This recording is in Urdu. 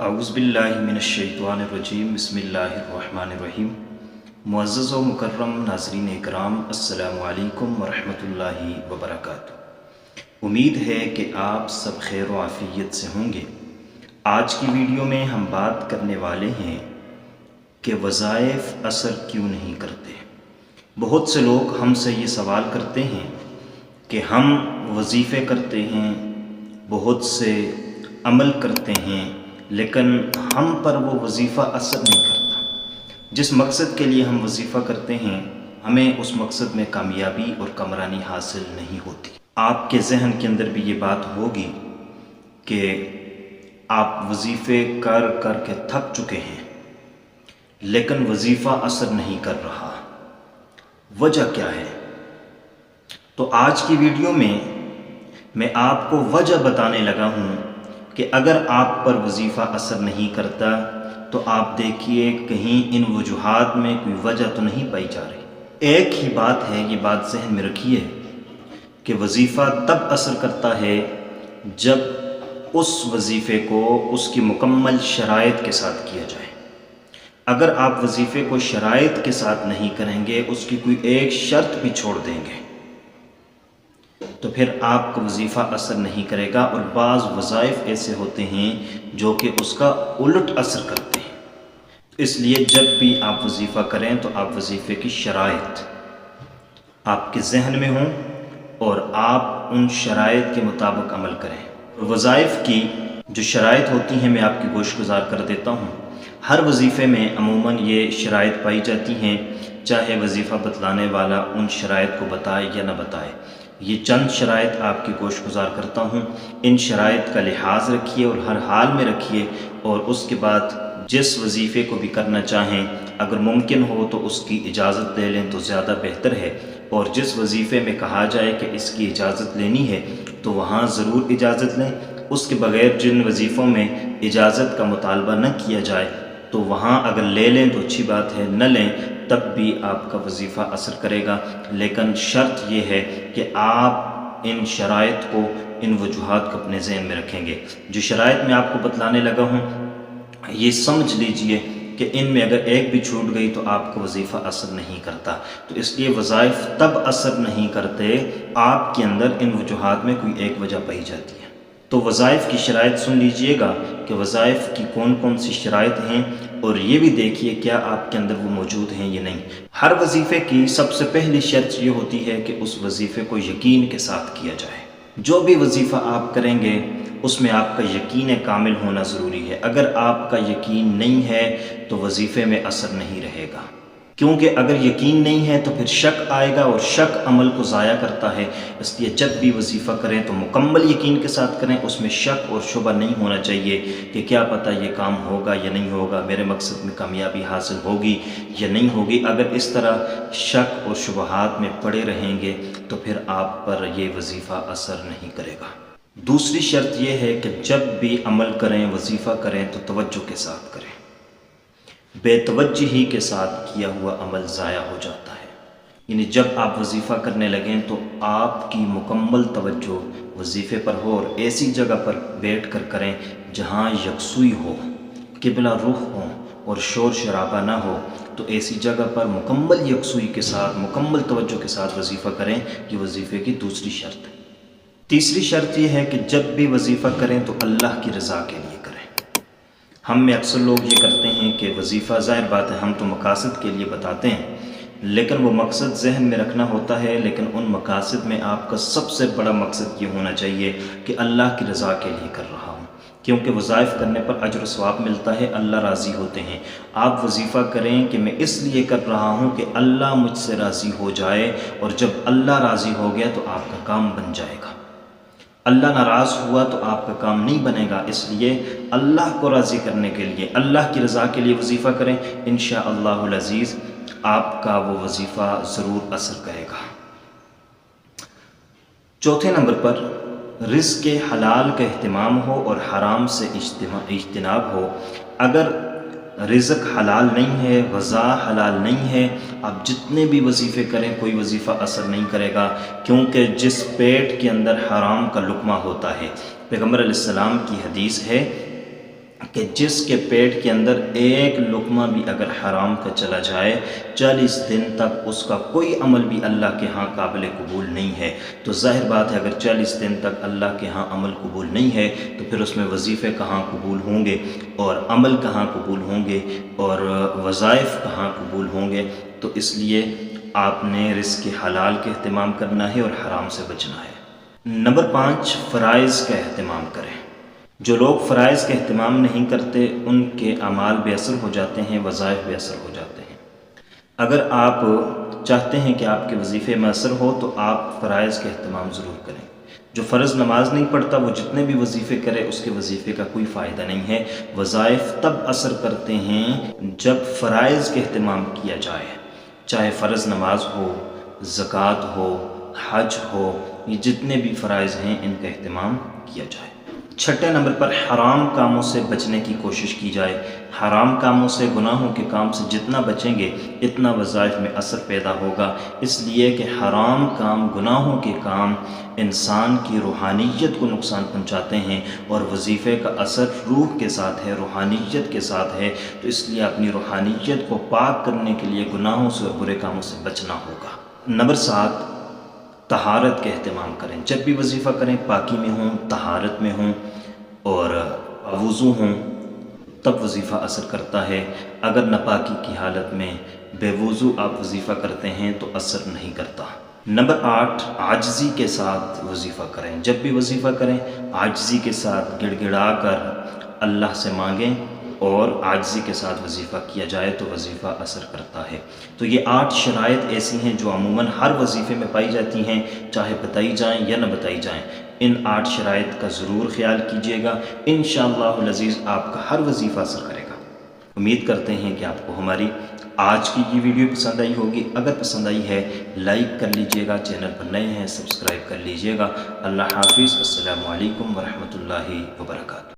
اعوذ باللہ من الشیطان الرجیم بسم اللہ الرحمن الرحیم۔ معزز و مکرم ناظرین اکرام، السلام علیکم ورحمۃ اللہ وبرکاتہ۔ امید ہے کہ آپ سب خیر و عافیت سے ہوں گے۔ آج کی ویڈیو میں ہم بات کرنے والے ہیں کہ وظائف اثر کیوں نہیں کرتے۔ بہت سے لوگ ہم سے یہ سوال کرتے ہیں کہ ہم وظیفے کرتے ہیں، بہت سے عمل کرتے ہیں، لیکن ہم پر وہ وظیفہ اثر نہیں کرتا۔ جس مقصد کے لیے ہم وظیفہ کرتے ہیں، ہمیں اس مقصد میں کامیابی اور کامرانی حاصل نہیں ہوتی۔ آپ کے ذہن کے اندر بھی یہ بات ہوگی کہ آپ وظیفے کر کر کے تھک چکے ہیں، لیکن وظیفہ اثر نہیں کر رہا۔ وجہ کیا ہے؟ تو آج کی ویڈیو میں آپ کو وجہ بتانے لگا ہوں کہ اگر آپ پر وظیفہ اثر نہیں کرتا تو آپ دیکھیے کہیں ان وجوہات میں کوئی وجہ تو نہیں پائی جا رہی۔ ایک ہی بات ہے، یہ بات ذہن میں رکھیے کہ وظیفہ تب اثر کرتا ہے جب اس وظیفے کو اس کی مکمل شرائط کے ساتھ کیا جائے۔ اگر آپ وظیفے کو شرائط کے ساتھ نہیں کریں گے، اس کی کوئی ایک شرط بھی چھوڑ دیں گے، تو پھر آپ کا وظیفہ اثر نہیں کرے گا۔ اور بعض وظائف ایسے ہوتے ہیں جو کہ اس کا الٹ اثر کرتے ہیں۔ اس لیے جب بھی آپ وظیفہ کریں تو آپ وظیفے کی شرائط آپ کے ذہن میں ہوں اور آپ ان شرائط کے مطابق عمل کریں۔ وظائف کی جو شرائط ہوتی ہیں میں آپ کی گوش گزار کر دیتا ہوں۔ ہر وظیفے میں عموماً یہ شرائط پائی جاتی ہیں، چاہے وظیفہ بتلانے والا ان شرائط کو بتائے یا نہ بتائے۔ یہ چند شرائط آپ کی گوش گزار کرتا ہوں۔ ان شرائط کا لحاظ رکھیے اور ہر حال میں رکھیے، اور اس کے بعد جس وظیفے کو بھی کرنا چاہیں اگر ممکن ہو تو اس کی اجازت لے لیں تو زیادہ بہتر ہے، اور جس وظیفے میں کہا جائے کہ اس کی اجازت لینی ہے تو وہاں ضرور اجازت لیں۔ اس کے بغیر جن وظیفوں میں اجازت کا مطالبہ نہ کیا جائے تو وہاں اگر لے لیں تو اچھی بات ہے، نہ لیں تب بھی آپ کا وظیفہ اثر کرے گا۔ لیکن شرط یہ ہے کہ آپ ان شرائط کو، ان وجوہات کو اپنے ذہن میں رکھیں گے۔ جو شرائط میں آپ کو بتلانے لگا ہوں، یہ سمجھ لیجئے کہ ان میں اگر ایک بھی چھوٹ گئی تو آپ کا وظیفہ اثر نہیں کرتا۔ تو اس لیے وظائف تب اثر نہیں کرتے آپ کے اندر ان وجوہات میں کوئی ایک وجہ پائی جاتی ہے۔ تو وظائف کی شرائط سن لیجئے گا کہ وظائف کی کون کون سی شرائط ہیں، اور یہ بھی دیکھیے کیا آپ کے اندر وہ موجود ہیں یا نہیں۔ ہر وظیفے کی سب سے پہلی شرط یہ ہوتی ہے کہ اس وظیفے کو یقین کے ساتھ کیا جائے۔ جو بھی وظیفہ آپ کریں گے اس میں آپ کا یقین کامل ہونا ضروری ہے۔ اگر آپ کا یقین نہیں ہے تو وظیفے میں اثر نہیں رہے گا، کیونکہ اگر یقین نہیں ہے تو پھر شک آئے گا، اور شک عمل کو ضائع کرتا ہے۔ اس لیے جب بھی وظیفہ کریں تو مکمل یقین کے ساتھ کریں، اس میں شک اور شبہ نہیں ہونا چاہیے کہ کیا پتہ یہ کام ہوگا یا نہیں ہوگا، میرے مقصد میں کامیابی حاصل ہوگی یا نہیں ہوگی۔ اگر اس طرح شک اور شبہات میں پڑے رہیں گے تو پھر آپ پر یہ وظیفہ اثر نہیں کرے گا۔ دوسری شرط یہ ہے کہ جب بھی عمل کریں، وظیفہ کریں تو توجہ کے ساتھ کریں۔ بے توجہی کے ساتھ کیا ہوا عمل ضائع ہو جاتا ہے۔ یعنی جب آپ وظیفہ کرنے لگیں تو آپ کی مکمل توجہ وظیفے پر ہو، اور ایسی جگہ پر بیٹھ کر کریں جہاں یکسوئی ہو، قبلہ رخ ہو اور شور شرابہ نہ ہو۔ تو ایسی جگہ پر مکمل یکسوئی کے ساتھ، مکمل توجہ کے ساتھ وظیفہ کریں۔ یہ وظیفے کی دوسری شرط ہے۔ تیسری شرط یہ ہے کہ جب بھی وظیفہ کریں تو اللہ کی رضا کے لیے کریں۔ ہم میں اکثر لوگ یہ کرتے ہیں کہ وظیفہ، ظاہر بات ہے ہم تو مقاصد کے لیے بتاتے ہیں، لیکن وہ مقصد ذہن میں رکھنا ہوتا ہے۔ لیکن ان مقاصد میں آپ کا سب سے بڑا مقصد یہ ہونا چاہیے کہ اللہ کی رضا کے لیے کر رہا ہوں، کیونکہ وظائف کرنے پر اجر و ثواب ملتا ہے، اللہ راضی ہوتے ہیں۔ آپ وظیفہ کریں کہ میں اس لیے کر رہا ہوں کہ اللہ مجھ سے راضی ہو جائے، اور جب اللہ راضی ہو گیا تو آپ کا کام بن جائے گا۔ اللہ ناراض ہوا تو آپ کا کام نہیں بنے گا۔ اس لیے اللہ کو راضی کرنے کے لیے، اللہ کی رضا کے لیے وظیفہ کریں، انشاءاللہ العزیز آپ کا وہ وظیفہ ضرور اثر کرے گا۔ چوتھے نمبر پر رزق حلال کا اہتمام ہو اور حرام سے اجتناب ہو۔ اگر رزق حلال نہیں ہے، غذا حلال نہیں ہے، آپ جتنے بھی وظیفے کریں کوئی وظیفہ اثر نہیں کرے گا، کیونکہ جس پیٹ کے اندر حرام کا لقمہ ہوتا ہے، پیغمبر علیہ السلام کی حدیث ہے کہ جس کے پیٹ کے اندر ایک لقمہ بھی اگر حرام کا چلا جائے 40 دن تک اس کا کوئی عمل بھی اللہ کے ہاں قابل قبول نہیں ہے۔ تو ظاہر بات ہے اگر 40 دن تک اللہ کے ہاں عمل قبول نہیں ہے تو پھر اس میں وظیفے کہاں قبول ہوں گے اور عمل کہاں قبول ہوں گے اور وظائف کہاں قبول ہوں گے۔ تو اس لیے آپ نے رزق حلال کا اہتمام کرنا ہے اور حرام سے بچنا ہے۔ نمبر 5، فرائض کا اہتمام کریں۔ جو لوگ فرائض کا اہتمام نہیں کرتے ان کے اعمال بے اثر ہو جاتے ہیں، وظائف بے اثر ہو جاتے ہیں۔ اگر آپ چاہتے ہیں کہ آپ کے وظیفے میں اثر ہو تو آپ فرائض کا اہتمام ضرور کریں۔ جو فرض نماز نہیں پڑھتا وہ جتنے بھی وظیفے کرے اس کے وظیفے کا کوئی فائدہ نہیں ہے۔ وظائف تب اثر کرتے ہیں جب فرائض کا اہتمام کیا جائے، چاہے فرض نماز ہو، زکوٰۃ ہو، حج ہو، یہ جتنے بھی فرائض ہیں ان کا اہتمام کیا جائے۔ چھٹے نمبر پر حرام کاموں سے بچنے کی کوشش کی جائے۔ حرام کاموں سے، گناہوں کے کام سے جتنا بچیں گے اتنا وظائف میں اثر پیدا ہوگا، اس لیے کہ حرام کام، گناہوں کے کام انسان کی روحانیت کو نقصان پہنچاتے ہیں اور وظیفے کا اثر روح کے ساتھ ہے، روحانیت کے ساتھ ہے۔ تو اس لیے اپنی روحانیت کو پاک کرنے کے لیے گناہوں سے اور برے کاموں سے بچنا ہوگا۔ نمبر 7، طہارت کا اہتمام کریں۔ جب بھی وظیفہ کریں پاکی میں ہوں، طہارت میں ہوں اور وضو ہوں، تب وظیفہ اثر کرتا ہے۔ اگر ناپاکی کی حالت میں بے وضو آپ وظیفہ کرتے ہیں تو اثر نہیں کرتا۔ نمبر 8، عاجزی کے ساتھ وظیفہ کریں۔ جب بھی وظیفہ کریں عاجزی کے ساتھ گڑ گڑا کر اللہ سے مانگیں اور عاجزی کے ساتھ وظیفہ کیا جائے تو وظیفہ اثر کرتا ہے۔ تو یہ 8 شرائط ایسی ہیں جو عموماً ہر وظیفے میں پائی جاتی ہیں، چاہے بتائی جائیں یا نہ بتائی جائیں۔ ان 8 شرائط کا ضرور خیال کیجیے گا، انشاءاللہ العزیز آپ کا ہر وظیفہ اثر کرے گا۔ امید کرتے ہیں کہ آپ کو ہماری آج کی یہ ویڈیو پسند آئی ہوگی۔ اگر پسند آئی ہے لائک کر لیجئے گا، چینل پر نئے ہیں سبسکرائب کر لیجئے گا۔ اللہ حافظ، السلام علیکم ورحمۃ اللہ وبرکاتہ۔